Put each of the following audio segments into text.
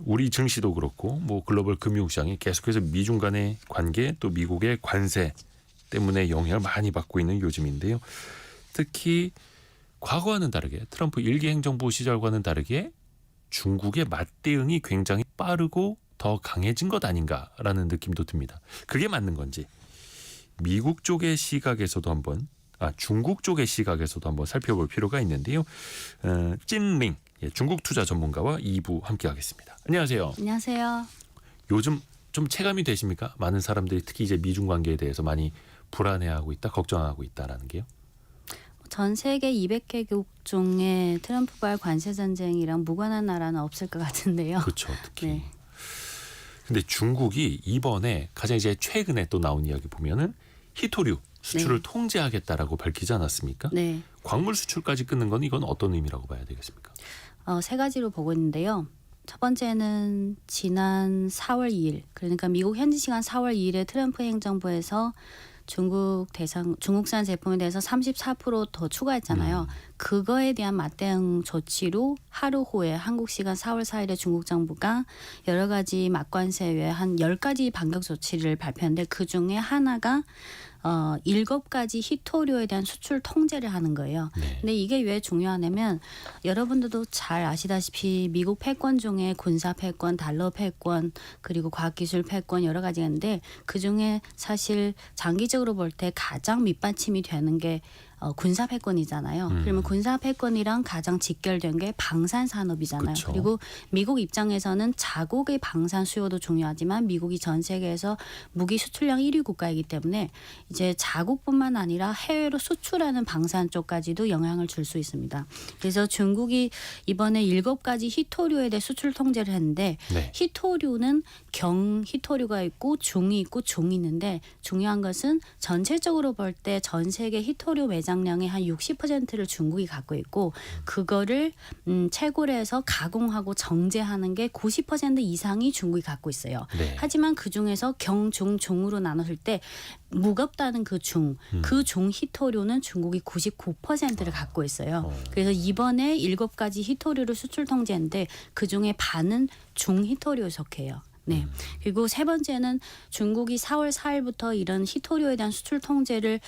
우리 증시도 그렇고 뭐 글로벌 금융시장이 계속해서 미중 간의 관계 또 미국의 관세 때문에 영향을 많이 받고 있는 요즘인데요. 특히 과거와는 다르게 트럼프 일기 행정부 시절과는 다르게 중국의 맞대응이 굉장히 빠르고 더 강해진 것 아닌가라는 느낌도 듭니다. 그게 맞는 건지 미국 쪽의 시각에서도 한번 중국 쪽의 시각에서도 한번 살펴볼 필요가 있는데요. 찐링 중국 투자 전문가와 2부 함께하겠습니다. 안녕하세요. 안녕하세요. 요즘 좀 체감이 되십니까? 많은 사람들이 특히 이제 미중 관계에 대해서 많이 불안해하고 있다, 걱정하고 있다라는 게요. 전 세계 200개국 중에 트럼프발 관세 전쟁이랑 무관한 나라는 없을 것 같은데요. 그렇죠, 특히. 네. 근데 중국이 이번에 가장 이제 최근에 또 나온 이야기 보면은 희토류 수출을 네. 통제하겠다라고 밝히지 않았습니까? 네. 광물 수출까지 끊는 건 이건 어떤 의미라고 봐야 되겠습니까? 세 가지로 보고 있는데요. 첫 번째는 지난 4월 2일, 그러니까 미국 현지 시간 4월 2일에 트럼프 행정부에서 중국산 제품에 대해서 34% 더 추가했잖아요. 그거에 대한 맞대응 조치로 하루 후에 한국 시간 4월 4일에 중국 정부가 여러 가지 맞관세 외에 한 10가지 반격 조치를 발표했는데 그중에 하나가 7가지 희토류에 대한 수출 통제를 하는 거예요. 네. 근데 이게 왜 중요하냐면 여러분들도 잘 아시다시피 미국 패권 중에 군사 패권, 달러 패권, 그리고 과학기술 패권 여러 가지가 있는데 그중에 사실 장기적으로 볼 때 가장 밑받침이 되는 게 군사 패권이잖아요. 그러면 군사 패권이랑 가장 직결된 게 방산 산업이잖아요. 그쵸. 그리고 미국 입장에서는 자국의 방산 수요도 중요하지만 미국이 전 세계에서 무기 수출량 1위 국가이기 때문에 이제 자국뿐만 아니라 해외로 수출하는 방산 쪽까지도 영향을 줄 수 있습니다. 그래서 중국이 이번에 7가지 희토류에 대해 수출 통제를 했는데 네. 희토류는 경희토류가 있고 중이 있고 종이 있는데 중요한 것은 전체적으로 볼 때 전 세계 희토류 매장량의 한 60%를 중국이 갖고 있고 그거를 채굴해서 가공하고 정제하는 게 90% 이상이 중국이 갖고 있어요. 네. 하지만 그중에서 경, 중, 종으로 나눴을 때 무겁다는 그 중 희토류는 중국이 99%를 갖고 있어요. 그래서 이번에 7가지 희토류를 수출 통제했는데 그중에 반은 중 희토류에 속해요. 네. 그리고 세 번째는 중국이 4월 4일부터 이런 희토류에 대한 수출 통제를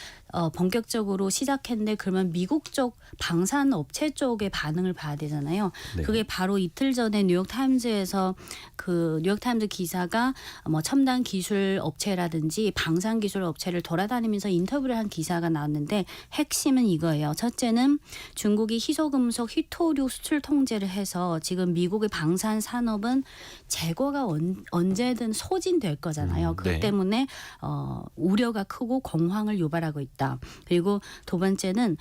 본격적으로 시작했는데 그러면 미국 쪽 방산 업체 쪽의 반응을 봐야 되잖아요. 네. 그게 바로 이틀 전에 뉴욕타임즈에서 그 뉴욕타임즈 기사가 뭐 첨단 기술 업체라든지 방산 기술 업체를 돌아다니면서 인터뷰를 한 기사가 나왔는데 핵심은 이거예요. 첫째는 중국이 희소금속 희토류 수출 통제를 해서 지금 미국의 방산 산업은 재고가 언제든 소진될 거잖아요. 그것 네. 때문에 우려가 크고 공황을 유발하고 있다. 그리고 두 번째는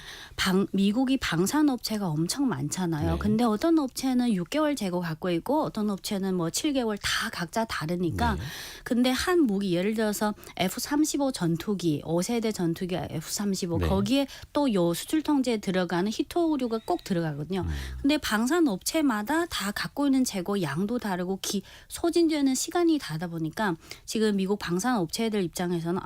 미국이 방산업체가 엄청 많잖아요. 네. 근데 어떤 업체는 6개월 재고 갖고 있고 어떤 업체는 뭐 7개월 다 각자 다르니까 네. 근데 한 무기 예를 들어서 F-35 전투기 5세대 전투기 F-35 네. 거기에 또 요 수출 통제에 들어가는 희토류가 꼭 들어가거든요. 근데 방산업체마다 다 갖고 있는 재고 양도 다르고 소진되는 시간이 다르다 보니까 지금 미국 방산업체들 입장에서는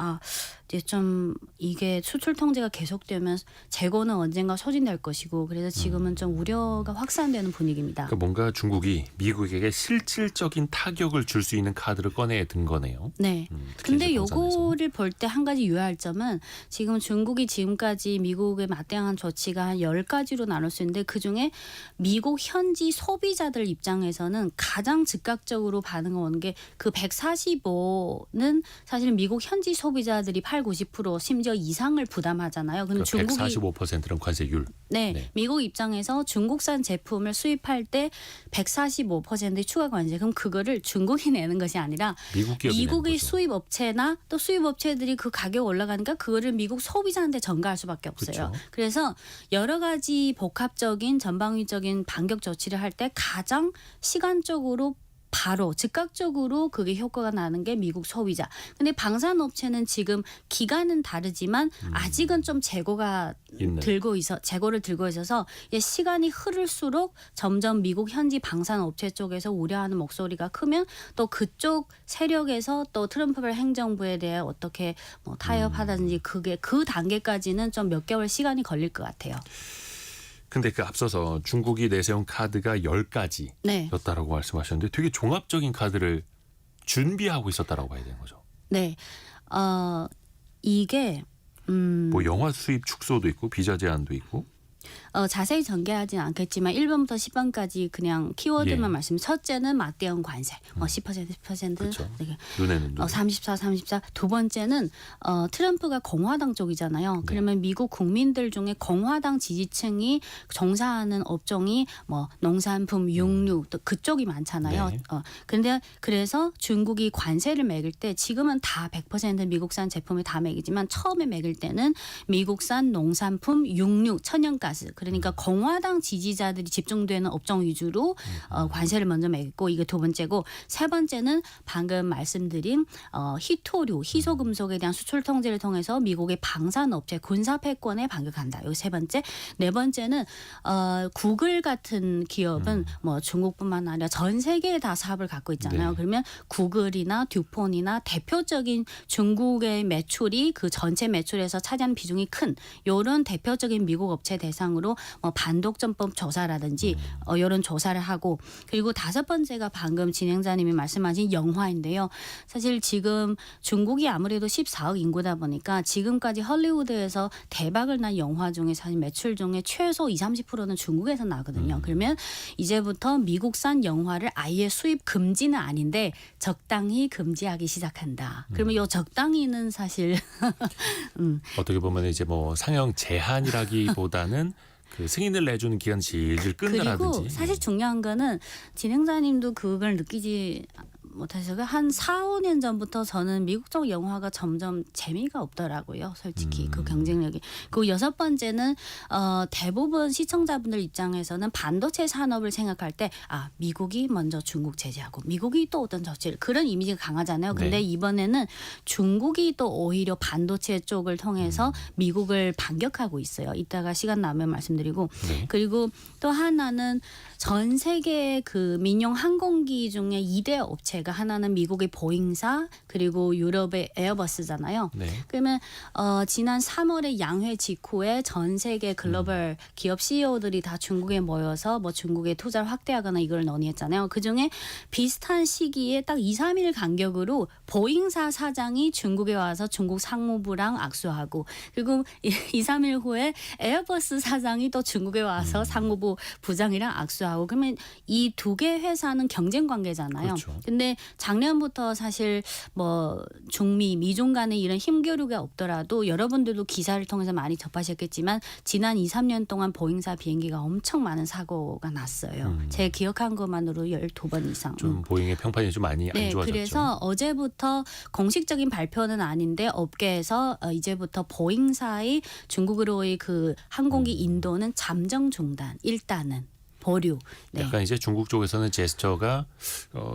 이제 좀 이게 수출 통제가 계속되면 재고는 언젠가 소진될 것이고 그래서 지금은 좀 우려가 확산되는 분위기입니다. 그러니까 뭔가 중국이 미국에게 실질적인 타격을 줄 수 있는 카드를 꺼내든 거네요. 네. 특히 근데 이제 방산에서. 요거를 볼 때 한 가지 유의할 점은 지금 중국이 지금까지 미국에 맞대응한 조치가 한 10가지로 나눌 수 있는데 그중에 미국 현지 소비자들 입장에서는 가장 즉각적으로 반응을 오는 게 그 145는 사실 미국 현지 소비자들이 90% 심지어 이상을 부담하잖아요. 근데 중국이 145%는 관세율. 네, 네. 미국 입장에서 중국산 제품을 수입할 때 145%의 추가 관세. 그럼 그거를 중국이 내는 것이 아니라 미국 기업이 미국의 내는 거죠. 수입업체나 또 수입업체들이 그 가격 올라가니까 그거를 미국 소비자한테 전가할 수밖에 없어요. 그렇죠. 그래서 여러 가지 복합적인 전방위적인 반격 조치를 할 때 가장 시간적으로 바로 즉각적으로 그게 효과가 나는 게 미국 소비자. 근데 방산업체는 지금 기간은 다르지만 아직은 좀 재고를 들고 있어서 시간이 흐를수록 점점 미국 현지 방산업체 쪽에서 우려하는 목소리가 크면 또 그쪽 세력에서 또 트럼프 행정부에 대해 어떻게 타협하다든지 그게 그 단계까지는 좀 몇 개월 시간이 걸릴 것 같아요. 근데 그 앞서서 중국이 내세운 카드가 10가지였다라고 네. 말씀하셨는데 되게 종합적인 카드를 준비하고 있었다라고 봐야 되는 거죠. 네. 이게 뭐 영화 수입 축소도 있고 비자 제한도 있고. 자세히 전개하진 않겠지만 1번부터 10번까지 그냥 키워드만 예. 말씀. 첫째는 맞대응 관세. 10% 10%. 그렇죠. 네. 눈에는 눈. 34. 두 번째는 트럼프가 공화당 쪽이잖아요. 그러면 미국 국민들 중에 공화당 지지층이 종사하는 업종이 뭐 농산품, 육류 또 그쪽이 많잖아요. 네. 근데 그래서 중국이 관세를 매길 때 지금은 다 100% 미국산 제품을 다 매기지만 처음에 매길 때는 미국산 농산품, 육류, 천연가스 그러니까 공화당 지지자들이 집중되는 업종 위주로 관세를 먼저 매겼고 이게 두 번째고 세 번째는 방금 말씀드린 희토류, 희소금속에 대한 수출 통제를 통해서 미국의 방산업체 군사 패권에 반격한다. 여기 세 번째. 네 번째는 구글 같은 기업은 뭐 중국뿐만 아니라 전 세계에 다 사업을 갖고 있잖아요. 네. 그러면 구글이나 듀폰이나 대표적인 중국의 매출이 그 전체 매출에서 차지하는 비중이 큰 이런 대표적인 미국 업체 대상으로 뭐 반독점법 조사라든지 이런 조사를 하고 그리고 다섯 번째가 방금 진행자님이 말씀하신 영화인데요. 사실 지금 중국이 아무래도 14억 인구다 보니까 지금까지 헐리우드에서 대박을 난 영화 중에 사실 매출 중에 최소 20-30%는 중국에서 나거든요. 그러면 이제부터 미국산 영화를 아예 수입 금지는 아닌데 적당히 금지하기 시작한다. 그러면 이 적당히는 사실 어떻게 보면 이제 뭐 상영 제한이라기보다는 그 승인을 내주는 기간 질질 끈다라든지. 그리고 사실 중요한 거는 진행자님도 그걸 느끼지 못하셔서 한 4-5년 전부터 저는 미국 쪽 영화가 점점 재미가 없더라고요. 솔직히 그 경쟁력이. 그리고 여섯 번째는 대부분 시청자분들 입장에서는 반도체 산업을 생각할 때 미국이 먼저 중국 제재하고 미국이 또 어떤 조치를 그런 이미지가 강하잖아요. 근데 네. 이번에는 중국이 또 오히려 반도체 쪽을 통해서 미국을 반격하고 있어요. 이따가 시간 나면 말씀드리고. 네. 그리고 또 하나는 전 세계 그 민용 항공기 중에 2대 업체가 하나는 미국의 보잉사 그리고 유럽의 에어버스잖아요. 네. 그러면 지난 3월에 양회 직후에 전 세계 글로벌 기업 CEO들이 다 중국에 모여서 뭐 중국에 투자를 확대하거나 이걸 논의했잖아요. 그중에 비슷한 시기에 딱 2-3일 간격으로 보잉사 사장이 중국에 와서 중국 상무부랑 악수하고 그리고 2-3일 후에 에어버스 사장이 또 중국에 와서 상무부 부장이랑 악수하고 그러면 이 두 개 회사는 경쟁 관계잖아요. 그렇죠. 근데 작년부터 사실 뭐 중미, 미중 간의 이런 힘겨루기가 없더라도 여러분들도 기사를 통해서 많이 접하셨겠지만 지난 2-3년 동안 보잉사 비행기가 엄청 많은 사고가 났어요. 제 기억한 것만으로 12번 이상. 좀 보잉의 평판이 좀 많이 안 네, 좋아졌죠. 그래서 어제부터 공식적인 발표는 아닌데 업계에서 이제부터 보잉사의 중국으로의 그 항공기 인도는 잠정 중단, 일단은 보류. 네. 약간 이제 중국 쪽에서는 제스처가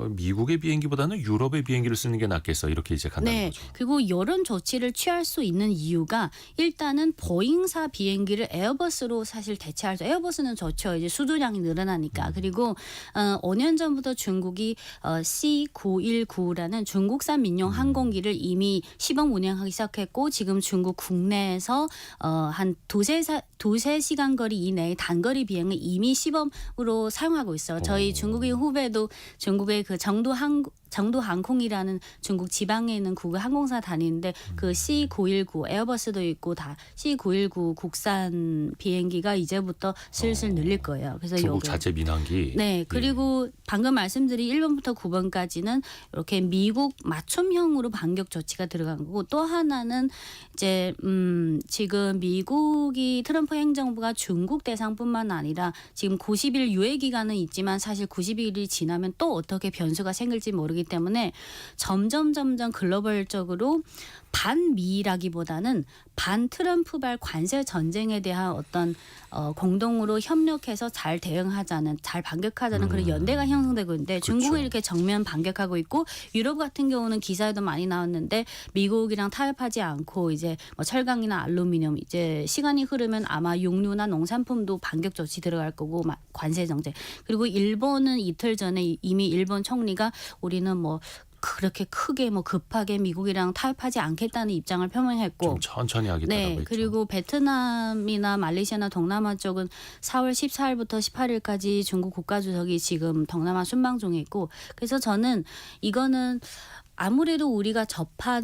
미국의 비행기보다는 유럽의 비행기를 쓰는 게 낫겠어 이렇게 이제 간다는 네. 거죠. 그리고 이런 조치를 취할 수 있는 이유가 일단은 보잉사 비행기를 에어버스로 사실 대체할 수. 에어버스는 좋죠. 이제 수주량이 늘어나니까. 그리고 5년 전부터 중국이 C919라는 중국산 민용 항공기를 이미 시범 운행하기 시작했고 지금 중국 국내에서 한 두세 시간 거리 이내의 단거리 비행을 이미 시범으로 사용하고 있어요. 저희 중국인 후배도 중국의 그 정도 항공이라는 중국 지방에 있는 국의 항공사 다니는데 그 C919 에어버스도 있고 다 C919 국산 비행기가 이제부터 슬슬 늘릴 거예요. 그래서 중국 요게. 자체 민항기. 네, 그리고 방금 말씀드린 1번부터 9번까지는 이렇게 미국 맞춤형으로 반격 조치가 들어간 거고 또 하나는 이제 지금 미국이 트럼프 행정부가 중국 대상뿐만 아니라 지금 90일 유예 기간은 있지만 사실 90일이 지나면 또 어떻게 변수가 생길지 모르기 때문에 점점 글로벌적으로 반미라기보다는 반 트럼프발 관세 전쟁에 대한 어떤 공동으로 협력해서 잘 대응하자는 잘 반격하자는 그런 연대가 형성되고 있는데 중국이 그렇죠. 이렇게 정면 반격하고 있고 유럽 같은 경우는 기사에도 많이 나왔는데 미국이랑 타협하지 않고 이제 뭐 철강이나 알루미늄 이제 시간이 흐르면 아마 육류나 농산품도 반격 조치 들어갈 거고 관세 정책 그리고 일본은 이틀 전에 이미 일본 총리가 우리는 뭐 그렇게 크게 뭐 급하게 미국이랑 타협하지 않겠다는 입장을 표명했고 좀 천천히 하겠다라고 네, 했죠. 그리고 베트남이나 말레이시아나 동남아 쪽은 4월 14일부터 18일까지 중국 국가주석이 지금 동남아 순방 중에 있고 그래서 저는 이거는 아무래도 우리가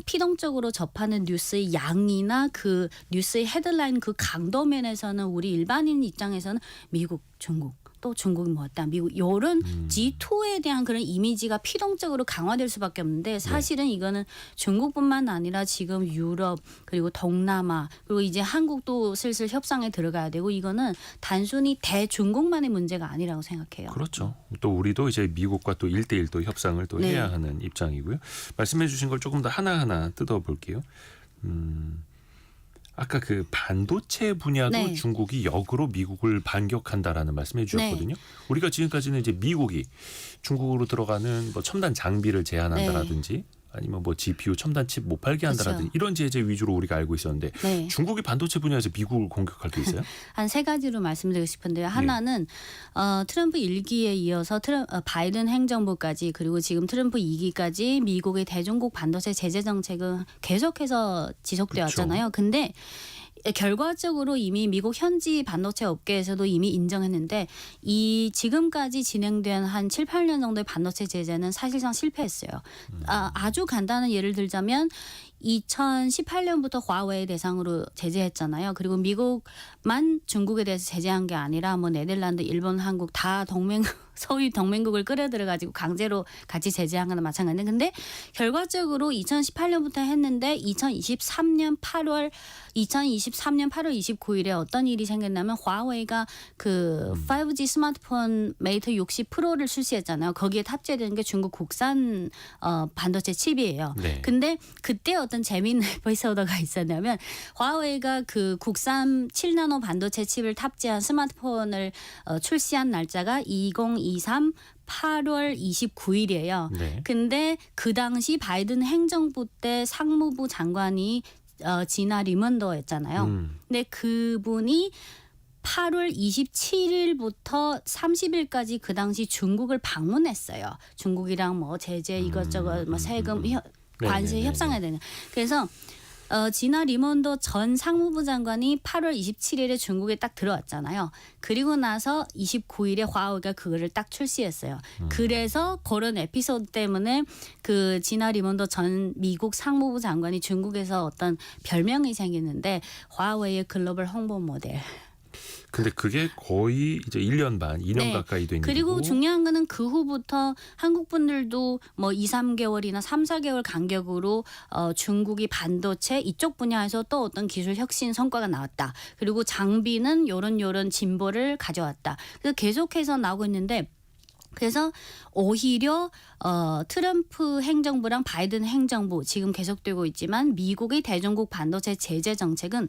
피동적으로 접하는 뉴스의 양이나 그 뉴스의 헤드라인 그 강도 면에서는 우리 일반인 입장에서는 미국, 중국 또 중국이 뭐였다 미국 이런 G2에 대한 그런 이미지가 피동적으로 강화될 수밖에 없는데 사실은 이거는 중국뿐만 아니라 지금 유럽 그리고 동남아 그리고 이제 한국도 슬슬 협상에 들어가야 되고 이거는 단순히 대중국만의 문제가 아니라고 생각해요. 그렇죠. 또 우리도 이제 미국과 또 1대1 또 협상을 또 네. 해야 하는 입장이고요. 말씀해 주신 걸 조금 더 하나하나 뜯어볼게요. 아까 그 반도체 분야도 네. 중국이 역으로 미국을 반격한다라는 말씀해 주셨거든요. 우리가 지금까지는 이제 미국이 중국으로 들어가는 뭐 첨단 장비를 제한한다라든지 아니면 뭐 GPU 첨단 칩 못 팔게 한다라든지 그렇죠. 이런 제재 위주로 우리가 알고 있었는데 네. 중국이 반도체 분야에서 미국을 공격할 게 있어요? 한 세 가지로 말씀드리고 싶은데요. 하나는 트럼프 1기에 이어서 바이든 행정부까지 그리고 지금 트럼프 2기까지 미국의 대중국 반도체 제재 정책은 계속해서 지속되어 왔잖아요. 근데 결과적으로 이미 미국 현지 반도체 업계에서도 이미 인정했는데 이 지금까지 진행된 한 7, 8년 정도의 반도체 제재는 사실상 실패했어요. 아주 간단한 예를 들자면 2018년부터 화웨이 대상으로 제재했잖아요. 그리고 미국만 중국에 대해서 제재한 게 아니라 뭐 네덜란드, 일본, 한국 다 소위 동맹국을 끌어들여 가지고 강제로 같이 제재한 거나 마찬가지인데 근데 결과적으로 2018년부터 했는데 2023년 8월 29일에 어떤 일이 생겼냐면 화웨이가 그 5G 스마트폰 메이트 60 프로를 출시했잖아요. 거기에 탑재되는 게 중국 국산 반도체 칩이에요. 네. 근데 그때 어떤 재미있는 에피소드가 있었냐면 화웨이가 그 국산 7나노 반도체 칩을 탑재한 스마트폰을 출시한 날짜가 2023 8월 29일이에요. 네. 근데 그 당시 바이든 행정부 때 상무부 장관이 지나 리먼더였잖아요. 근데 그분이 8월 27일부터 30일까지 그 당시 중국을 방문했어요. 중국이랑 뭐 제재 이것저것 뭐 세금 관세 네네네네. 협상해야 되는. 그래서 지나 리먼더 전 상무부 장관이 8월 27일에 중국에 딱 들어왔잖아요. 그리고 나서 29일에 화웨이가 그거를 딱 출시했어요. 그래서 그런 에피소드 때문에 그 지나 리먼더 전 미국 상무부 장관이 중국에서 어떤 별명이 생기는데 화웨이의 글로벌 홍보 모델. 근데 그게 거의 이제 1년 반, 2년 네. 가까이 된 그리고 일이고 중요한 거는 그 후부터 한국 분들도 뭐 2, 3개월이나 3, 4개월 간격으로 중국이 반도체 이쪽 분야에서 또 어떤 기술 혁신 성과가 나왔다. 그리고 장비는 요런 진보를 가져왔다. 그래서 계속해서 나오고 있는데 그래서 오히려 트럼프 행정부랑 바이든 행정부 지금 계속되고 있지만 미국의 대중국 반도체 제재 정책은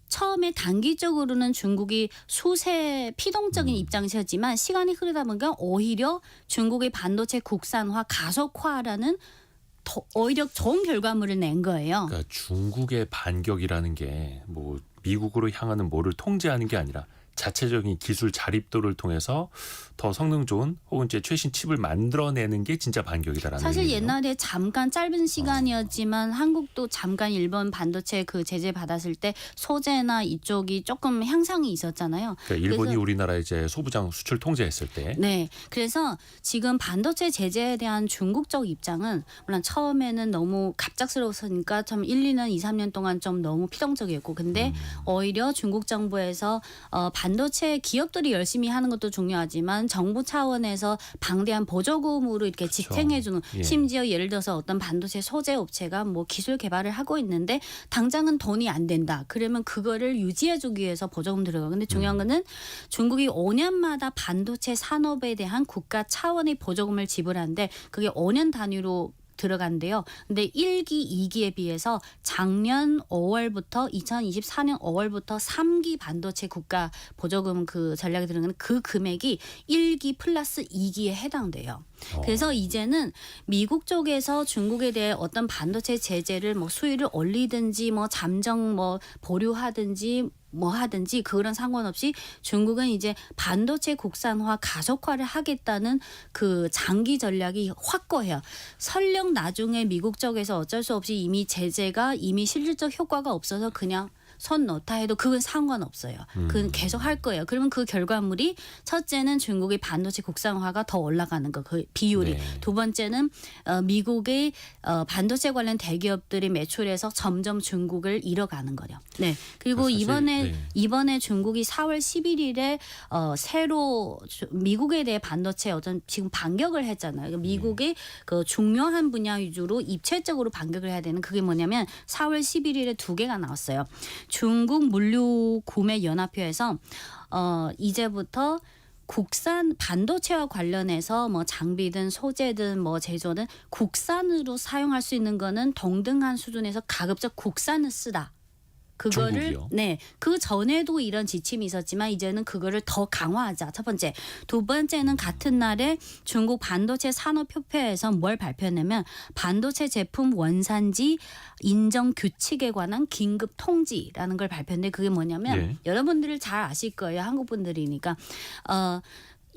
처음에 단기적으로는 중국이 수세 피동적인 입장이었지만 시간이 흐르다 보니까 오히려 중국의 반도체 국산화 가속화라는 오히려 좋은 결과물을 낸 거예요. 그러니까 중국의 반격이라는 게 뭐 미국으로 향하는 뭐를 통제하는 게 아니라 자체적인 기술 자립도를 통해서 더 성능 좋은 혹은 이제 최신 칩을 만들어내는 게 진짜 반격이다라는 사실 의미네요. 옛날에 잠깐 짧은 시간이었지만 한국도 잠깐 일본 반도체 그 제재 받았을 때 소재나 이쪽이 조금 향상이 있었잖아요. 그러니까 일본이 그래서 우리나라 이제 소부장 수출 통제했을 때 네. 그래서 지금 반도체 제재에 대한 중국 쪽 입장은 물론 처음에는 너무 갑작스러웠으니까 참 1, 2년, 2, 3년 동안 좀 너무 피동적이었고 근데 오히려 중국 정부에서 반도체 기업들이 열심히 하는 것도 중요하지만 정부 차원에서 방대한 보조금으로 이렇게 그렇죠. 지탱해주는 예. 심지어 예를 들어서 어떤 반도체 소재 업체가 뭐 기술 개발을 하고 있는데 당장은 돈이 안 된다. 그러면 그거를 유지해주기 위해서 보조금 들어가. 근데 중요한 거는 중국이 5년마다 반도체 산업에 대한 국가 차원의 보조금을 지불하는데 그게 5년 단위로 들어간대요. 근데 1기, 2기에 비해서 작년 5월부터 2024년 5월부터 3기 반도체 국가 보조금 그 전략에 들어가는 그 금액이 1기 플러스 2기에 해당돼요. 그래서 이제는 미국 쪽에서 중국에 대해 어떤 반도체 제재를 뭐 수위를 올리든지 뭐 잠정 뭐 보류하든지 뭐 하든지 그런 상관없이 중국은 이제 반도체 국산화 가속화를 하겠다는 그 장기 전략이 확고해요. 설령 나중에 미국 쪽에서 어쩔 수 없이 이미 제재가 이미 실질적 효과가 없어서 그냥 손 놓다 해도 그건 상관없어요. 그건 계속 할 거예요. 그러면 그 결과물이 첫째는 중국의 반도체 국산화가 더 올라가는 거, 그 비율이. 네. 두 번째는 미국의 반도체 관련 대기업들이 매출에서 점점 중국을 잃어가는 거죠. 네. 그리고 사실, 이번에 중국이 4월 11일에 새로 미국에 대해 반도체 어떤 지금 반격을 했잖아요. 그러니까 미국의 그 중요한 분야 위주로 입체적으로 반격을 해야 되는 그게 뭐냐면 4월 11일에 두 개가 나왔어요. 중국 물류 구매 연합회에서 이제부터 국산 반도체와 관련해서 뭐 장비든 소재든 뭐 제조든 국산으로 사용할 수 있는 거는 동등한 수준에서 가급적 국산을 쓰다. 그거를 중국이요? 네, 그 전에도 이런 지침이 있었지만 이제는 그거를 더 강화하자. 첫 번째. 두 번째는 같은 날에 중국 반도체 산업협회에서 뭘 발표했냐면 반도체 제품 원산지 인정 규칙에 관한 긴급 통지라는 걸 발표했는데 그게 뭐냐면 예. 여러분들이 잘 아실 거예요. 한국 분들이니까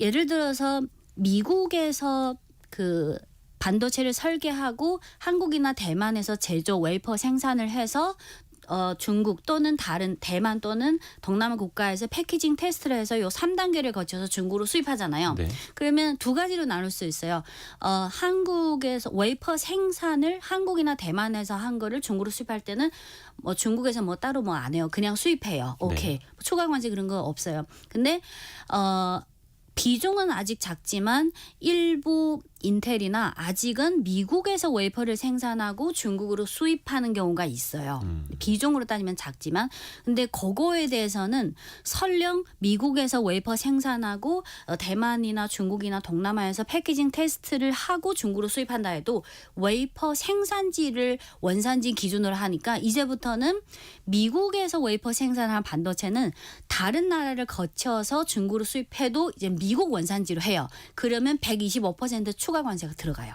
예를 들어서 미국에서 그 반도체를 설계하고 한국이나 대만에서 제조 웨이퍼 생산을 해서 중국 또는 다른 대만 또는 동남아 국가에서 패키징 테스트를 해서 요 3단계를 거쳐서 중국으로 수입하잖아요. 네. 그러면 두 가지로 나눌 수 있어요. 한국에서 웨이퍼 생산을 한국이나 대만에서 한 거를 중국으로 수입할 때는 뭐 중국에서 뭐 따로 뭐 안 해요. 그냥 수입해요. 오케이. 네. 추가 관세 그런 거 없어요. 근데 비중은 아직 작지만 일부 인텔이나 아직은 미국에서 웨이퍼를 생산하고 중국으로 수입하는 경우가 있어요. 비중으로 따지면 작지만 근데 그거에 대해서는 설령 미국에서 웨이퍼 생산하고 대만이나 중국이나 동남아에서 패키징 테스트를 하고 중국으로 수입한다 해도 웨이퍼 생산지를 원산지 기준으로 하니까 이제부터는 미국에서 웨이퍼 생산한 반도체는 다른 나라를 거쳐서 중국으로 수입해도 이제 미국 원산지로 해요. 그러면 125% 추가 관세가 들어가요.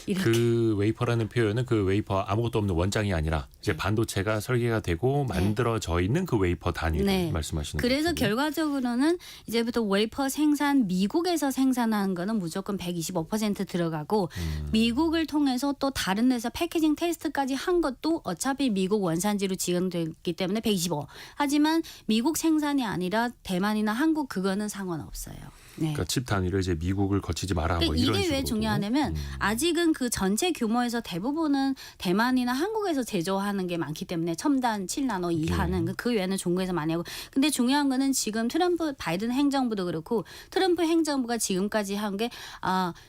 이렇게. 그 웨이퍼라는 표현은 그 웨이퍼 아무것도 없는 원장이 아니라 이제 반도체가 설계가 되고 만들어져 있는 그 웨이퍼 단위를 네. 말씀하시는 그래서 거군요. 결과적으로는 이제부터 웨이퍼 생산 미국에서 생산하는 거는 무조건 125% 들어가고 미국을 통해서 또 다른 데서 패키징 테스트까지 한 것도 어차피 미국 원산지로 지정됐기 때문에 125. 하지만 미국 생산이 아니라 대만이나 한국 그거는 상관없어요. 네. 그러니까 칩 단위를 이제 미국을 거치지 마라 뭐 그러니까 이런 이게 식으로. 왜 중요하냐면 아직은 그 전체 규모에서 대부분은 대만이나 한국에서 제조하는 게 많기 때문에 첨단 7나노 이하는 그 외에는 중국에서 많이 하고 근데 중요한 거는 지금 트럼프 바이든 행정부도 그렇고 트럼프 행정부가 지금까지 한 게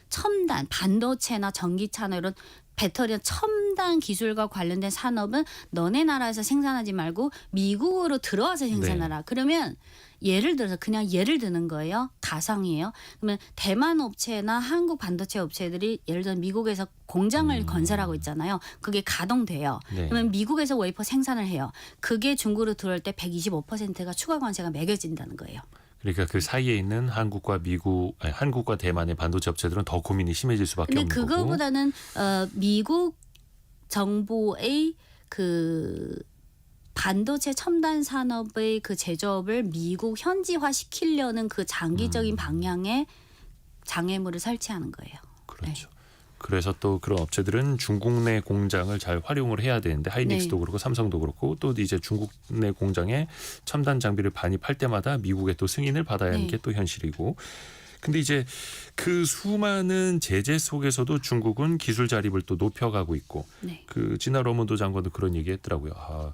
첨단 반도체나 전기차나 이런 배터리 첨단 기술과 관련된 산업은 너네 나라에서 생산하지 말고 미국으로 들어와서 생산하라. 그러면 예를 들어서 그냥 예를 드는 거예요. 가상이에요. 그러면 대만 업체나 한국 반도체 업체들이 예를 들어 미국에서 공장을 건설하고 있잖아요. 그게 가동돼요. 네. 그러면 미국에서 웨이퍼 생산을 해요. 그게 중국으로 들어올 때 125%가 추가 관세가 매겨진다는 거예요. 그러니까 그 사이에 있는 한국과 한국과 대만의 반도체 업체들은 더 고민이 심해질 수밖에 근데 없는 거고. 그거보다는 미국 정부의 그 반도체 첨단 산업의 그 제조업을 미국 현지화 시키려는 그 장기적인 방향의 장애물을 설치하는 거예요. 그렇죠. 그래서 또 그런 업체들은 중국 내 공장을 잘 활용을 해야 되는데 하이닉스도 그렇고 삼성도 그렇고 또 이제 중국 내 공장에 첨단 장비를 반입할 때마다 미국의 또 승인을 받아야 하는 게 또 현실이고. 근데 이제 그 수많은 제재 속에서도 중국은 기술 자립을 또 높여가고 있고 그 진화 러먼도 장관도 그런 얘기했더라고요.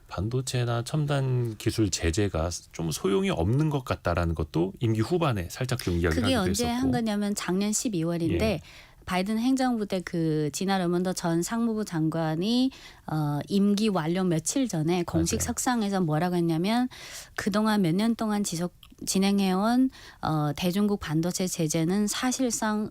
반도체나 첨단 기술 제재가 좀 소용이 없는 것 같다라는 것도 임기 후반에 살짝 좀 이야기를 그게 하기도 언제 했었고. 한 거냐면 작년 12월인데 예. 바이든 행정부 때 그 진화 러먼더 전 상무부 장관이 임기 완료 며칠 전에 공식 맞아요. 석상에서 뭐라고 했냐면 그동안 몇 년 동안 진행해온 대중국 반도체 제재는 사실상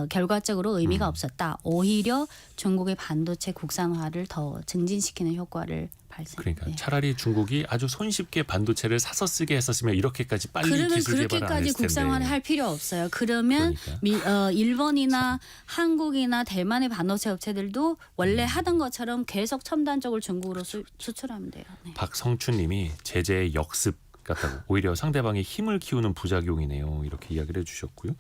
결과적으로 의미가 없었다. 오히려 중국의 반도체 국산화를 더 증진시키는 효과를 발생. 그러니까 네. 차라리 중국이 아주 손쉽게 반도체를 사서 쓰게 했었으면 이렇게까지 빨리 그러면 기술 개발을 안 그렇게까지 했을 텐데. 국산화를 할 필요 없어요. 그러면 그러니까. 일본이나 한국이나 대만의 반도체 업체들도 원래 하던 것처럼 계속 첨단적으로 중국으로 수출하면 돼요. 네. 박성춘님이 제재의 역습 같다고 오히려 상대방의 힘을 키우는 부작용이네요. 이렇게 이야기를 해주셨고요.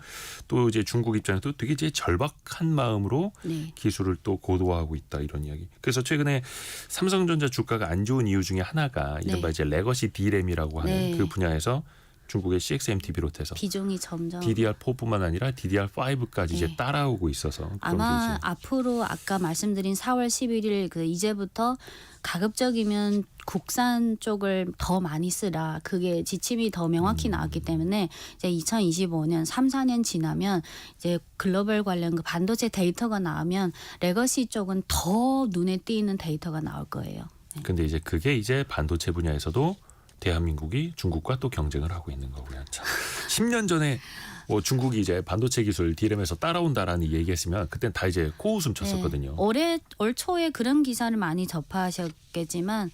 또 이제 중국 입장에서 되게 이제 절박한 마음으로 네. 기술을 또 고도화하고 있다 이런 이야기. 그래서 최근에 삼성전자 주가가 안 좋은 이유 중에 하나가 이른바 네. 이제 레거시 D램이라고 하는 네. 그 분야에서 중국의 CXMT 비롯해서 비중이 점점 DDR4뿐만 아니라 DDR5까지 이제 네. 따라오고 있어서 그런 아마 게 이제 앞으로 아까 말씀드린 4월 11일 그 이제부터 가급적이면 국산 쪽을 더 많이 쓰라. 그게 지침이 더 명확히 나왔기 때문에 이제 2025년 3, 4년 지나면 이제 글로벌 관련 그 반도체 데이터가 나오면 레거시 쪽은 더 눈에 띄는 데이터가 나올 거예요. 네. 근데 이제 그게 이제 반도체 분야에서도 대한민국이 중국과 또 경쟁을 하고 있는 거고요. 참 10년 전에 뭐 중국이 이제 반도체 기술 D램에서 따라온다라는 얘기했으면 그땐 다 이제 코웃음 쳤었거든요. 네. 올 초에 그런 기사를 많이 접하셨겠지만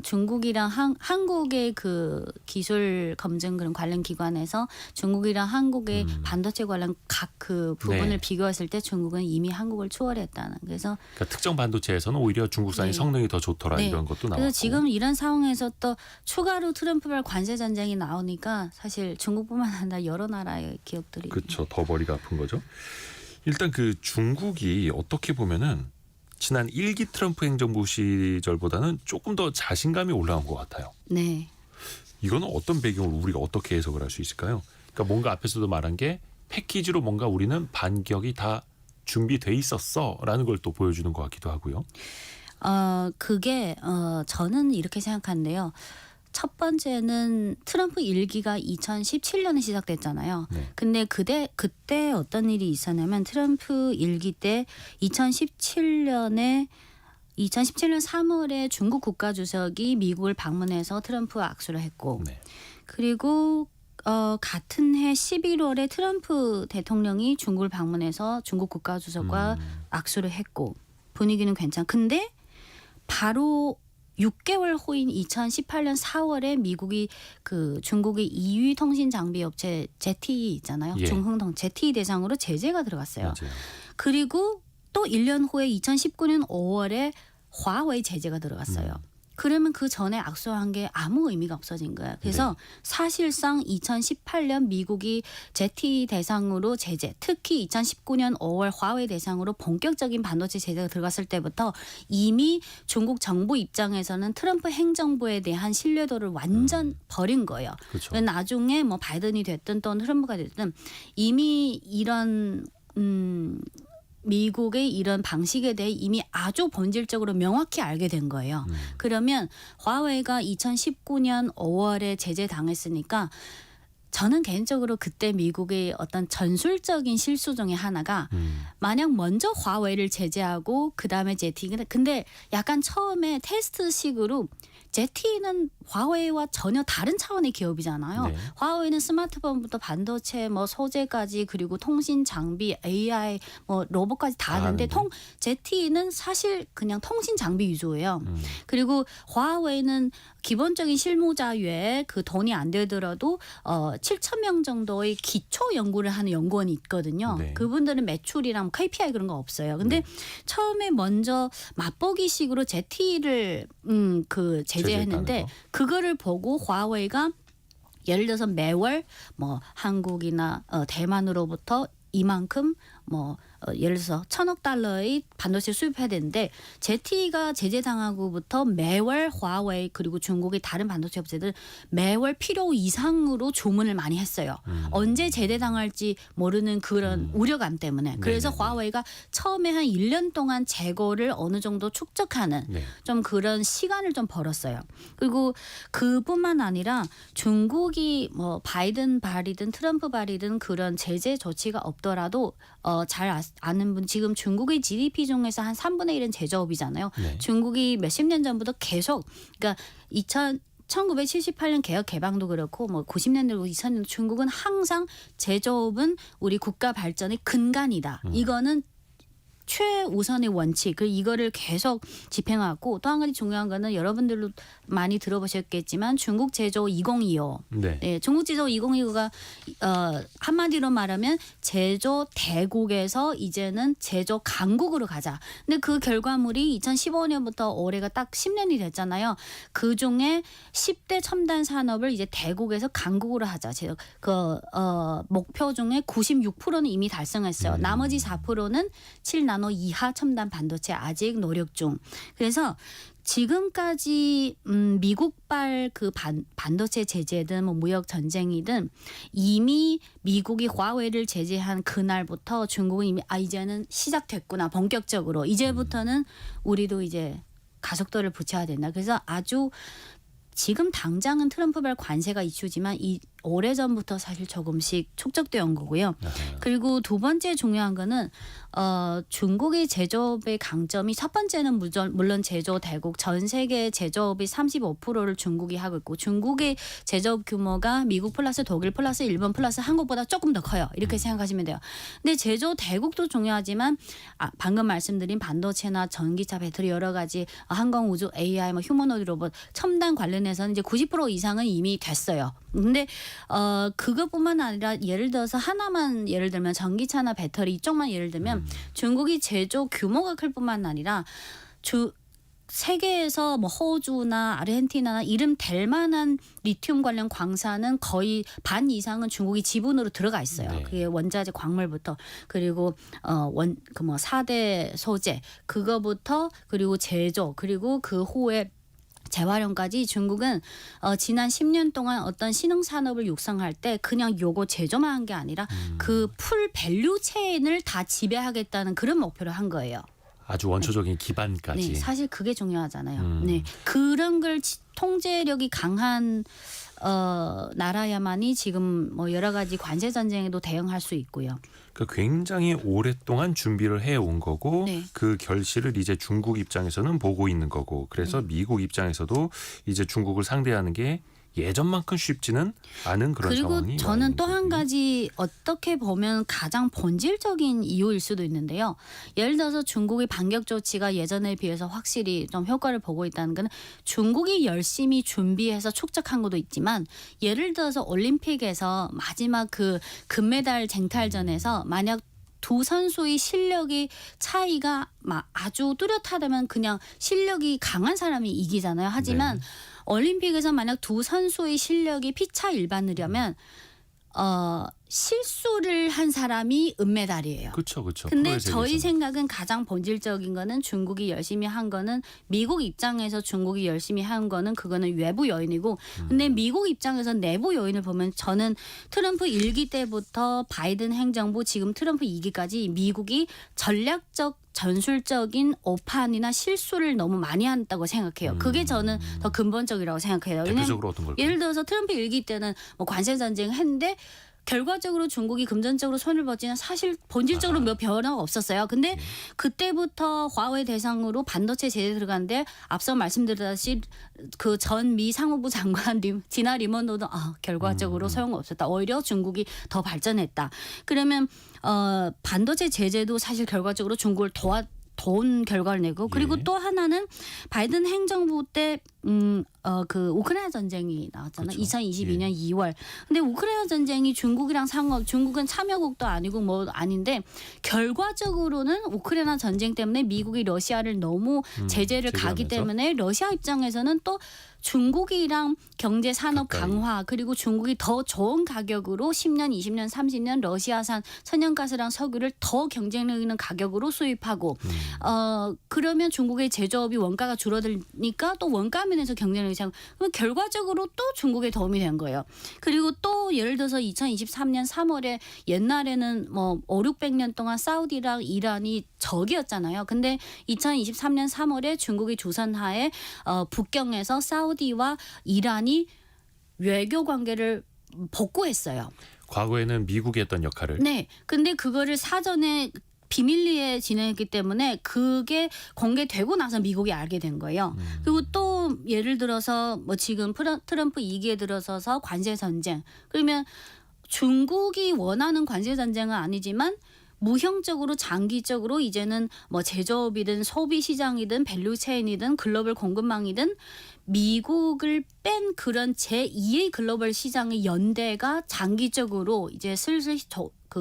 중국이랑 한국의 그 기술 검증 그런 관련 기관에서 중국이랑 한국의 반도체 관련 각 그 부분을 네. 비교했을 때 중국은 이미 한국을 추월했다는. 그래서 그러니까 특정 반도체에서는 오히려 중국산이 네. 성능이 더 좋더라 네. 이런 것도 나왔고. 그래서 지금 이런 상황에서 또 추가로 트럼프발 관세 전쟁이 나오니까 사실 중국뿐만 아니라 여러 나라의 기업들이 그렇죠. 더 머리가 아픈 거죠. 일단 그 중국이 어떻게 보면은 지난 1기 트럼프 행정부 시절보다는 조금 더 자신감이 올라온 것 같아요. 네. 이거는 어떤 배경으로 우리가 어떻게 해석을 할 수 있을까요? 그러니까 뭔가 앞에서도 말한 게 패키지로 뭔가 우리는 반격이 다 준비돼 있었어라는 걸 또 보여주는 것 같기도 하고요. 그게 저는 이렇게 생각하는데요. 첫 번째는 트럼프 1기가 2017년에 시작됐잖아요. 네. 근데 그때 어떤 일이 있었냐면 트럼프 1기 때 2017년 3월에 중국 국가주석이 미국을 방문해서 트럼프와 악수를 했고 네. 그리고 같은 해 11월에 트럼프 대통령이 중국을 방문해서 중국 국가주석과 악수를 했고 분위기는 괜찮. 근데 바로 6개월 후인 2018년 4월에 미국이 그 중국의 2위 통신 장비 업체 ZTE 있잖아요. 예. 중흥통 ZTE 대상으로 제재가 들어갔어요. 맞아요. 그리고 또 1년 후에 2019년 5월에 화웨이 제재가 들어갔어요. 그러면 그 전에 악수한 게 아무 의미가 없어진 거예요. 그래서 사실상 2018년 미국이 ZTE 대상으로 제재, 특히 2019년 5월 화웨이 대상으로 본격적인 반도체 제재가 들어갔을 때부터 이미 중국 정부 입장에서는 트럼프 행정부에 대한 신뢰도를 완전 버린 거예요. 그렇죠. 나중에 뭐 바이든이 됐든 또 트럼프가 됐든 이미 이런 미국의 이런 방식에 대해 이미 아주 본질적으로 명확히 알게 된 거예요. 그러면 화웨이가 2019년 5월에 제재당했으니까 저는 개인적으로 그때 미국의 어떤 전술적인 실수 중에 하나가 만약 먼저 화웨이를 제재하고 그다음에 ZTE 근데 약간 처음에 테스트식으로 ZTE는 화웨이와 전혀 다른 차원의 기업이잖아요. 네. 화웨이는 스마트폰부터 반도체 뭐 소재까지 그리고 통신 장비, AI 뭐 로봇까지 다 하는데 ZTE는 사실 그냥 통신 장비 위주예요. 그리고 화웨이는 기본적인 실무자 외에 그 돈이 안 되더라도 7,000명 정도의 기초 연구를 하는 연구원이 있거든요. 네. 그분들은 매출이랑 KPI 그런 거 없어요. 근데 처음에 먼저 맛보기식으로 ZTE를 그 제재했는데 그거를 보고 화웨이가 예를 들어서 매월 뭐 한국이나 대만으로부터 이만큼 뭐 예를 들어서 1,000억 달러의 반도체 수입해야 되는데 ZTE가 제재당하고부터 매월 화웨이 그리고 중국의 다른 반도체 업체들 매월 필요 이상으로 주문을 많이 했어요. 언제 제재당할지 모르는 그런 우려감 때문에. 그래서 네네네. 화웨이가 처음에 한 1년 동안 재고를 어느 정도 축적하는 네. 좀 그런 시간을 좀 벌었어요. 그리고 그뿐만 아니라 중국이 뭐 바이든 발이든 트럼프 발이든 그런 제재 조치가 없더라도 잘 아는 분 지금 중국의 GDP 중에서 한 3분의 1은 제조업이잖아요. 네. 중국이 몇십 년 전부터 계속 그러니까 1978년 개혁 개방도 그렇고 뭐 90년대고 2000년대 중국은 항상 제조업은 우리 국가 발전의 근간이다. 이거는 최우선의 원칙. 그리고 이거를 계속 집행하고 또 한 가지 중요한 거는 여러분들도 많이 들어보셨겠지만 중국 제조 2025. 네. 네, 중국 제조 2025가 한마디로 말하면 제조 대국에서 이제는 제조 강국으로 가자. 근데 그 결과물이 2015년부터 올해가 딱 10년이 됐잖아요. 그 중에 10대 첨단 산업을 이제 대국에서 강국으로 하자. 목표 중에 96%는 이미 달성했어요. 나머지 4%는 7나노 이하 첨단 반도체 아직 노력 중. 그래서 지금까지 미국발 그 반도체 제재든 뭐 무역 전쟁이든 이미 미국이 화웨이를 제재한 그날부터 중국은 이미 이제는 시작됐구나 본격적으로 이제부터는 우리도 이제 가속도를 붙여야 된다. 그래서 아주 지금 당장은 트럼프발 관세가 이슈지만 이 오래전부터 사실 조금씩 촉적되어 온 거고요. 그리고 두 번째 중요한 거는 중국의 제조업의 강점이 첫 번째는 물론 제조 대국 전 세계 제조업의 35%를 중국이 하고 있고 중국의 제조업 규모가 미국 플러스 독일 플러스 일본 플러스 한국보다 조금 더 커요. 이렇게 생각하시면 돼요. 근데 제조 대국도 중요하지만 방금 말씀드린 반도체나 전기차 배터리 여러 가지 항공 우주 AI 뭐 휴머노이드 로봇 첨단 관련해서는 이제 90% 이상은 이미 됐어요. 근데 그것뿐만 아니라 예를 들어서 하나만 예를 들면 전기차나 배터리 이쪽만 예를 들면 중국이 제조 규모가 클 뿐만 아니라 세계에서 뭐 호주나 아르헨티나나 이름 될 만한 리튬 관련 광산은 거의 반 이상은 중국이 지분으로 들어가 있어요. 네. 그게 원자재 광물부터 그리고 4대 소재 그거부터 그리고 제조 그리고 그 후에 재활용까지 중국은 지난 10년 동안 어떤 신흥 산업을 육성할 때 그냥 요거 제조만 한 게 아니라 그 풀 밸류 체인을 다 지배하겠다는 그런 목표를 한 거예요. 아주 원초적인 기반까지. 네, 사실 그게 중요하잖아요. 네, 그런 걸 통제력이 강한 나라야만이 지금 뭐 여러 가지 관세 전쟁에도 대응할 수 있고요. 그러니까 굉장히 오랫동안 준비를 해온 거고 네. 그 결실을 이제 중국 입장에서는 보고 있는 거고 그래서 미국 입장에서도 이제 중국을 상대하는 게 예전만큼 쉽지는 않은 그런 그리고 상황이 저는 또 한 거군요. 가지 어떻게 보면 가장 본질적인 이유일 수도 있는데요. 예를 들어서 중국의 반격 조치가 예전에 비해서 확실히 좀 효과를 보고 있다는 건 중국이 열심히 준비해서 축적한 것도 있지만 예를 들어서 올림픽에서 마지막 그 금메달 쟁탈전에서 만약 두 선수의 실력이 차이가 아주 뚜렷하다면 그냥 실력이 강한 사람이 이기잖아요. 하지만 네. 올림픽에서 만약 두 선수의 실력이 피차 일반이라면 실수를 한 사람이 은메달이에요. 그렇죠, 그렇죠. 근데 저희 생각은 가장 본질적인 거는 중국이 열심히 한 거는 미국 입장에서 중국이 열심히 한 거는 그거는 외부 요인이고 근데 미국 입장에서 내부 요인을 보면 저는 트럼프 1기 때부터 바이든 행정부 지금 트럼프 2기까지 미국이 전략적 전술적인 오판이나 실수를 너무 많이 한다고 생각해요. 그게 저는 더 근본적이라고 생각해요. 대표적으로 어떤 걸까요? 예를 들어서 트럼프 1기 때는 뭐 관세 전쟁 했는데 결과적으로 중국이 금전적으로 손을 벗지는 사실 본질적으로 몇 변화가 없었어요. 근데 그때부터 화웨이 대상으로 반도체 제재 들어갔는데 앞서 말씀드렸듯이 그 전 미 상무부 장관 지나 리먼도도 결과적으로 소용없었다. 오히려 중국이 더 발전했다. 그러면 반도체 제재도 사실 결과적으로 중국을 도운 결과를 내고 그리고 예. 또 하나는 바이든 행정부 때 그 우크라이나 전쟁이 나왔잖아요. 그렇죠. 2022년 2월. 근데 우크라이나 전쟁이 중국이랑 중국은 참여국도 아니고 뭐 아닌데 결과적으로는 우크라이나 전쟁 때문에 미국이 러시아를 너무 제재를 가기 제재하면서? 때문에 러시아 입장에서는 또 중국이랑 경제 산업 가까이. 강화 그리고 중국이 더 좋은 가격으로 10년, 20년, 30년 러시아산 천연가스랑 석유를 더 경쟁력 있는 가격으로 수입하고 그러면 중국의 제조업이 원가가 줄어들니까 또 원가 면에서 경쟁력이 상. 그럼 결과적으로 또 중국에 도움이 된 거예요. 그리고 또 예를 들어서 2023년 3월에 옛날에는 뭐 500~600년 동안 사우디랑 이란이 적이었잖아요. 근데 2023년 3월에 중국이 조선하에 북경에서 사우디와 이란이 외교 관계를 복구했어요. 과거에는 미국이 했던 역할을 네. 근데 그거를 사전에 비밀리에 진행했기 때문에 그게 공개되고 나서 미국이 알게 된 거예요. 그리고 또 또 예를 들어서 뭐 지금 트럼프 2기에 들어서서 관세 전쟁. 그러면 중국이 원하는 관세 전쟁은 아니지만 무형적으로 장기적으로 이제는 뭐 제조업이든 소비 시장이든 밸류 체인이든 글로벌 공급망이든 미국을 뺀 그런 제2의 글로벌 시장의 연대가 장기적으로 이제 슬슬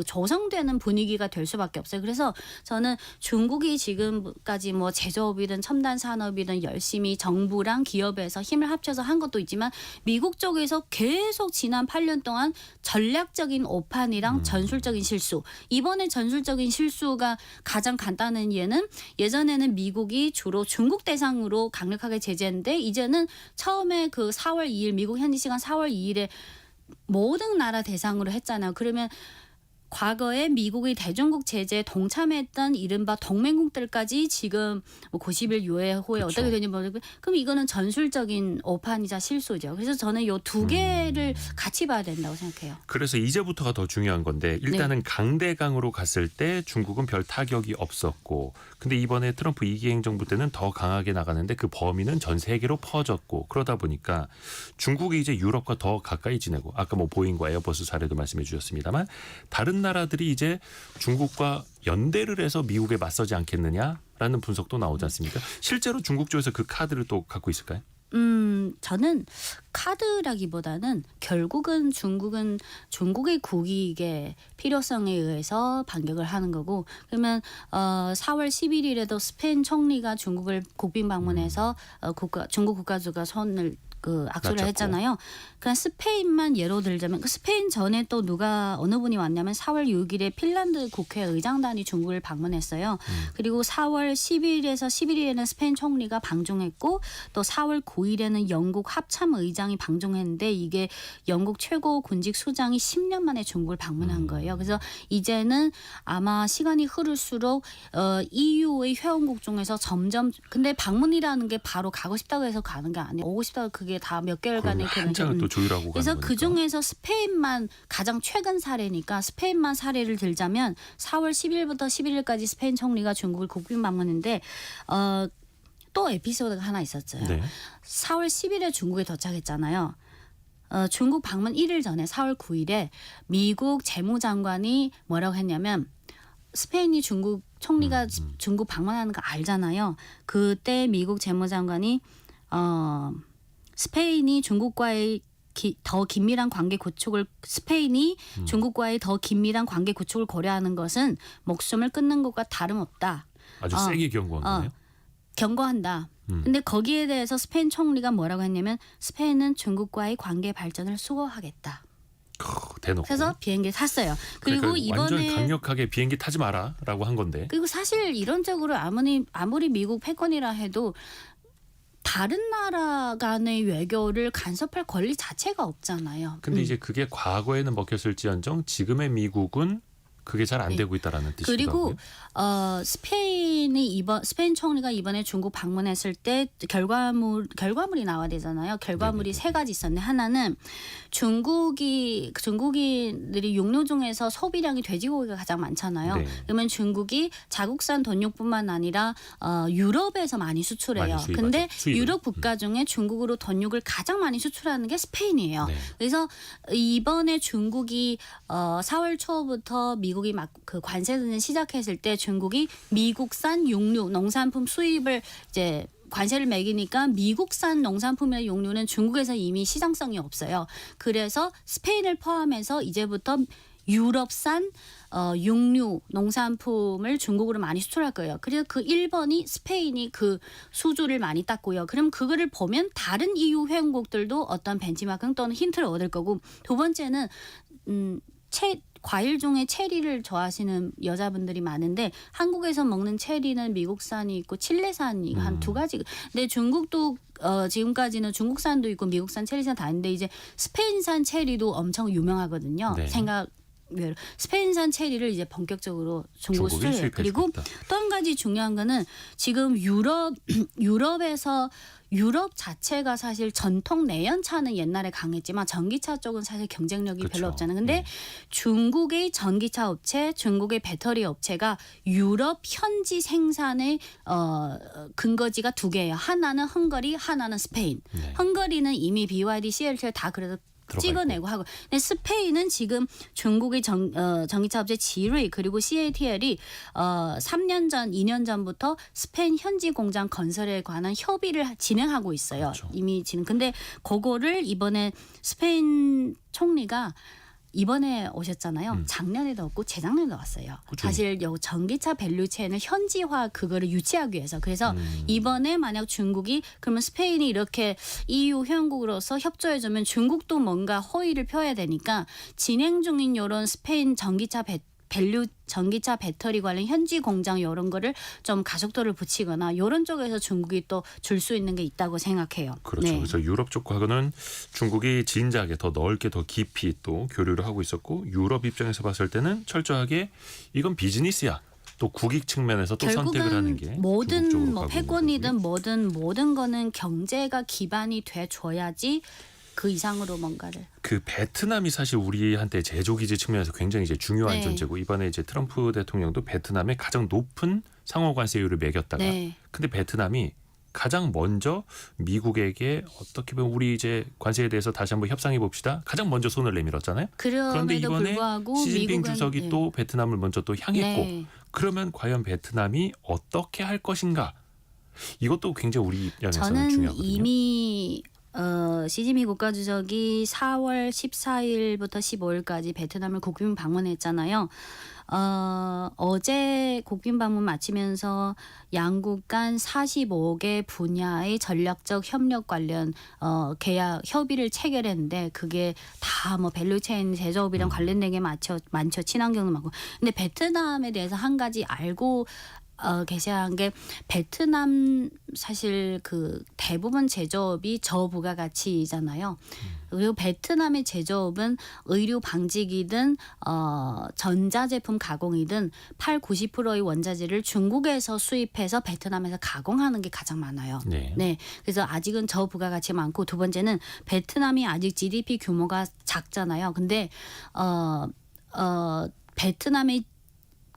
조성되는 분위기가 될 수밖에 없어요. 그래서 저는 중국이 지금까지 뭐 제조업이든 첨단 산업이든 열심히 정부랑 기업에서 힘을 합쳐서 한 것도 있지만 미국 쪽에서 계속 지난 8년 동안 전략적인 오판이랑 전술적인 실수. 이번에 전술적인 실수가 가장 간단한 예는 예전에는 미국이 주로 중국 대상으로 강력하게 제재했는데 이제는 처음에 그 4월 2일 미국 현지 시간 4월 2일에 모든 나라 대상으로 했잖아요. 그러면 과거에 미국의 대중국 제재에 동참했던 이른바 동맹국들까지 지금 뭐 90일 유예 후에 그렇죠. 어떻게 되는지 모르고 그럼 이거는 전술적인 오판이자 실수죠. 그래서 저는 이 두 개를 같이 봐야 된다고 생각해요. 그래서 이제부터가 더 중요한 건데 일단은 강대강으로 갔을 때 중국은 별 타격이 없었고 근데 이번에 트럼프 2기 행정부 때는 더 강하게 나가는데 그 범위는 전 세계로 퍼졌고 그러다 보니까 중국이 이제 유럽과 더 가까이 지내고 아까 뭐 보잉과 에어버스 사례도 말씀해 주셨습니다만 다른 나라들이 이제 중국과 연대를 해서 미국에 맞서지 않겠느냐라는 분석도 나오지 않습니까? 실제로 중국 쪽에서 그 카드를 또 갖고 있을까요? 저는 카드라기보다는 결국은 중국은 중국의 국익의 필요성에 의해서 반격을 하는 거고 그러면 4월 11일에도 스페인 총리가 중국을 국빈 방문해서 중국 국가주가 손을 악수를 맞췄고. 했잖아요. 그냥 스페인만 예로 들자면 스페인 전에 또 어느 분이 왔냐면 4월 6일에 핀란드 국회의장단이 중국을 방문했어요. 그리고 4월 10일에서 11일에는 스페인 총리가 방중했고 또 4월 9일에는 영국 합참의장이 방중했는데 이게 영국 최고 군직 수장이 10년 만에 중국을 방문한 거예요. 그래서 이제는 아마 시간이 흐를수록 EU의 회원국 중에서 점점 근데 방문이라는 게 바로 가고 싶다고 해서 가는 게 아니에요. 오고 싶다고 그게 다 몇 개월간의 한 장을 또 조율하고 그래서 가는 거니까. 그중에서 스페인만 가장 최근 사례니까 스페인만 사례를 들자면 4월 10일부터 11일까지 스페인 총리가 중국을 국빈 방문했는데 또 에피소드가 하나 있었어요. 네. 4월 10일에 중국에 도착했잖아요. 중국 방문 1일 전에 4월 9일에 미국 재무장관이 뭐라고 했냐면 스페인이 중국 총리가 중국 방문하는 거 알잖아요. 그때 미국 재무장관이 스페인이 중국과의 더 긴밀한 관계 구축을 스페인이 중국과의 더 긴밀한 관계 구축을 고려하는 것은 목숨을 끊는 것과 다름없다. 아주 세게 경고한 거네요. 경고한다. 근데 거기에 대해서 스페인 총리가 뭐라고 했냐면 스페인은 중국과의 관계 발전을 수호하겠다. 대놓고. 그래서 비행기 탔어요. 그리고 그러니까 이번에 완전 강력하게 비행기 타지 마라라고 한 건데. 그리고 사실 이론적으로 아무리 미국 패권이라 해도 다른 나라 간의 외교를 간섭할 권리 자체가 없잖아요. 근데 이제 그게 과거에는 먹혔을지언정 지금의 미국은 그게 잘 안 되고 있다라는 뜻이기도 그리고 하고요. 스페인 총리가 이번에 중국 방문했을 때 결과물이 나와야 되잖아요. 결과물이 네네네. 세 가지 있었는데 하나는 중국인들이 육류 중에서 소비량이 돼지고기가 가장 많잖아요. 네. 그러면 중국이 자국산 돛육뿐만 아니라 유럽에서 많이 수출해요. 많이 수입하죠. 근데 수입을. 유럽 국가 중에 중국으로 돛육을 가장 많이 수출하는 게 스페인이에요. 네. 그래서 이번에 중국이 4월 초부터 미국이 막 그 관세전을 시작했을 때 중국이 미국산 육류 농산품 수입을 이제 관세를 매기니까 미국산 농산품이나 육류는 중국에서 이미 시장성이 없어요. 그래서 스페인을 포함해서 이제부터 유럽산 육류 농산품을 중국으로 많이 수출할 거예요. 그래서 그 1번이 스페인이 그 수주를 많이 땄고요. 그럼 그거를 보면 다른 EU 회원국들도 어떤 벤치마킹 또는 힌트를 얻을 거고 두 번째는 과일 중에 체리를 좋아하시는 여자분들이 많은데 한국에서 먹는 체리는 미국산이 있고 칠레산이 한 두 가지. 근데 중국도 지금까지는 중국산도 있고 미국산 체리산 다 있는데 이제 스페인산 체리도 엄청 유명하거든요. 네. 스페인산 체리를 이제 본격적으로 중국 중국이 수출해요. 그리고 수입해주고 있다. 또 한 가지 중요한 거는 지금 유럽에서 유럽 자체가 사실 전통 내연차는 옛날에 강했지만 전기차 쪽은 사실 경쟁력이 그쵸. 별로 없잖아요. 근데 네. 중국의 전기차 업체, 중국의 배터리 업체가 유럽 현지 생산의 근거지가 두 개예요. 하나는 헝가리, 하나는 스페인. 네. 헝가리는 이미 BYD, CATL 다 그래도 들어가 찍어내고 하고. 근데 스페인은 지금 중국의 전기차 업체 지루이 그리고 CATL이 3년 전, 2년 전부터 스페인 현지 공장 건설에 관한 협의를 진행하고 있어요. 그렇죠. 이미 지금. 근데 그거를 이번에 스페인 총리가 이번에 오셨잖아요. 작년에도 왔고 재작년에도 왔어요. 그쵸. 사실 요 전기차 밸류체인을 현지화 그거를 유치하기 위해서. 그래서 이번에 만약 중국이 그러면 스페인이 이렇게 EU 회원국으로서 협조해주면 중국도 뭔가 허위를 펴야 되니까 진행 중인 이런 스페인 전기차 전기차 배터리 관련 현지 공장 이런 거를 좀 가속도를 붙이거나 이런 쪽에서 중국이 또 줄 수 있는 게 있다고 생각해요. 그렇죠. 네. 그래서 유럽 쪽하고는 중국이 진지하게 더 넓게 더 깊이 또 교류를 하고 있었고 유럽 입장에서 봤을 때는 철저하게 이건 비즈니스야. 또 국익 측면에서 또 선택을 하는 게 결국은 모든 중국 쪽으로 뭐 가고 있는 패권이든 거고요. 모든 거는 경제가 기반이 돼줘야지 그 이상으로 뭔가를. 그 베트남이 사실 우리한테 제조기지 측면에서 굉장히 이제 중요한 네. 존재고 이번에 이제 트럼프 대통령도 베트남에 가장 높은 상호관세율을 매겼다가 네. 근데 베트남이 가장 먼저 미국에게 어떻게 보면 우리 이제 관세에 대해서 다시 한번 협상해 봅시다. 가장 먼저 손을 내밀었잖아요. 그런데 그럼에도 이번에 불구하고 시진핑 미국은 주석이 네. 또 베트남을 먼저 또 향했고 네. 그러면 과연 베트남이 어떻게 할 것인가? 이것도 굉장히 우리 입장에서는 저는 중요하거든요. 이미 시진핑 국가주석이 4월 14일부터 15일까지 베트남을 국빈 방문했잖아요. 어제 국빈 방문 마치면서 양국 간 45개 분야의 전략적 협력 관련 계약 협의를 체결했는데 그게 다 뭐 밸류체인 제조업이랑 관련된 게 많죠. 친환경도 많고. 근데 베트남에 대해서 한 가지 알고 계셔야 한 게 베트남 사실 그 대부분 제조업이 저부가가치잖아요. 그리고 베트남의 제조업은 의류 방직이든 전자제품 가공이든 80~90%의 원자재를 중국에서 수입해서 베트남에서 가공하는 게 가장 많아요. 네. 네. 그래서 아직은 저부가가치 많고 두 번째는 베트남이 아직 GDP 규모가 작잖아요. 근데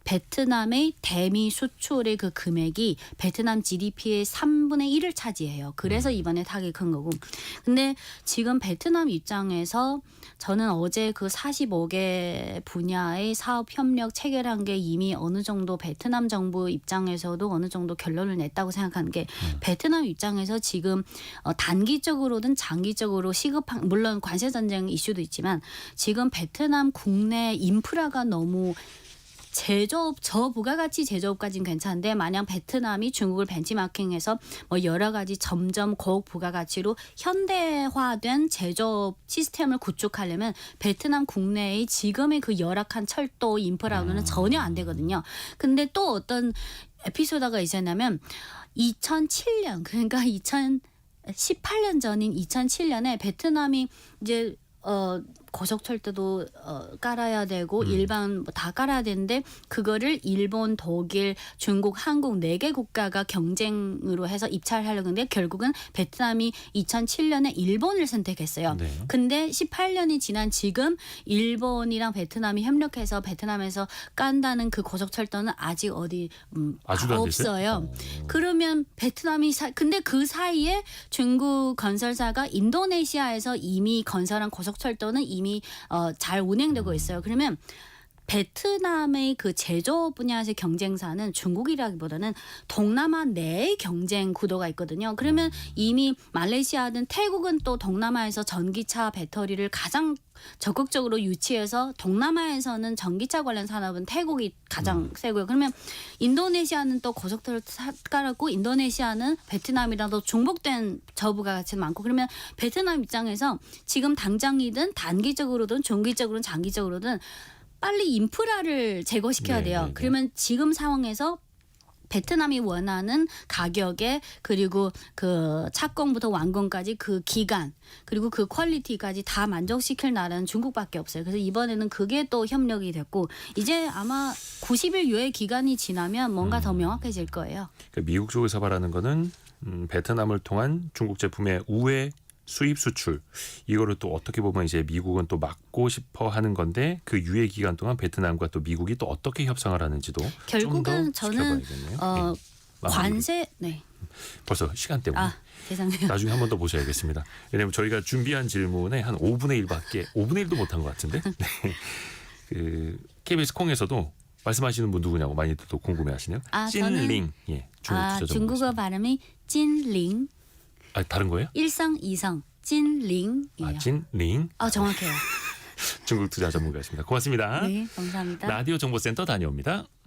베트남의 대미 수출의 그 금액이 베트남 GDP의 3분의 1을 차지해요. 그래서 이번에 타격이 큰 거고. 근데 지금 베트남 입장에서 저는 어제 그 45개 분야의 사업 협력 체결한 게 이미 어느 정도 베트남 정부 입장에서도 어느 정도 결론을 냈다고 생각하는 게 베트남 입장에서 지금 단기적으로든 장기적으로 시급한 물론 관세 전쟁 이슈도 있지만 지금 베트남 국내 인프라가 너무 제조업 저부가가치 제조업까지는 괜찮은데 만약 베트남이 중국을 벤치마킹해서 뭐 여러 가지 점점 고부가가치로 현대화된 제조업 시스템을 구축하려면 베트남 국내의 지금의 그 열악한 철도 인프라로는 전혀 안 되거든요. 근데 또 어떤 에피소드가 있었냐면 2007년 그러니까 2018년 전인 2007년에 베트남이 이제 고속철도도 깔아야 되고 일반 다 깔아야 되는데 그거를 일본, 독일, 중국, 한국 4개 국가가 경쟁으로 해서 입찰하려고 했는데 결국은 베트남이 2007년에 일본을 선택했어요. 네. 근데 18년이 지난 지금 일본이랑 베트남이 협력해서 베트남에서 깐다는 그 고속철도는 아직 어디 아직도 안 됐어요? 없어요. 그러면 베트남이 근데 그 사이에 중국 건설사가 인도네시아에서 이미 건설한 고속철도는 이미 잘 운행되고 있어요. 그러면 베트남의 그 제조업 분야에서 경쟁사는 중국이라기보다는 동남아 내의 경쟁 구도가 있거든요. 그러면 이미 말레이시아든 태국은 또 동남아에서 전기차 배터리를 가장 적극적으로 유치해서 동남아에서는 전기차 관련 산업은 태국이 가장 세고요. 그러면 인도네시아는 또 고속도로를 깔았고 인도네시아는 베트남이랑도 중복된 저부가가치도 많고 그러면 베트남 입장에서 지금 당장이든 단기적으로든 중기적으로든 장기적으로든 빨리 인프라를 제거시켜야 돼요. 네, 네, 네. 그러면 지금 상황에서 베트남이 원하는 가격에 그리고 그 착공부터 완공까지 그 기간 그리고 그 퀄리티까지 다 만족시킬 나라는 중국밖에 없어요. 그래서 이번에는 그게 또 협력이 됐고 이제 아마 90일 유예 기간이 지나면 뭔가 더 명확해질 거예요. 그러니까 미국 쪽에서 바라는 거는 베트남을 통한 중국 제품의 우회 수입 수출 이거를 또 어떻게 보면 이제 미국은 또 막고 싶어 하는 건데 그 유예 기간 동안 베트남과 또 미국이 또 어떻게 협상을 하는지도 결국은 좀 더 저는 지켜봐야겠네요. 어, 마무리. 관세 네. 벌써 시간 때문에 죄송해요. 나중에 한 번 더 보셔야겠습니다. 왜냐하면 저희가 준비한 질문에 한 5분의 1밖에 5분의 1도 못한 것 같은데 네. 그 KBS 콩에서도 말씀하시는 분 누구냐고 많이들 또 궁금해하시네요. 찐링 예, 중국 중국어 발음이 찐링 다른 거예요? 일성 이성 찐링이에요. 찐링. 정확해요. 중국 투자 전문가였습니다. 고맙습니다. 네, 감사합니다. 라디오 정보센터 다녀옵니다.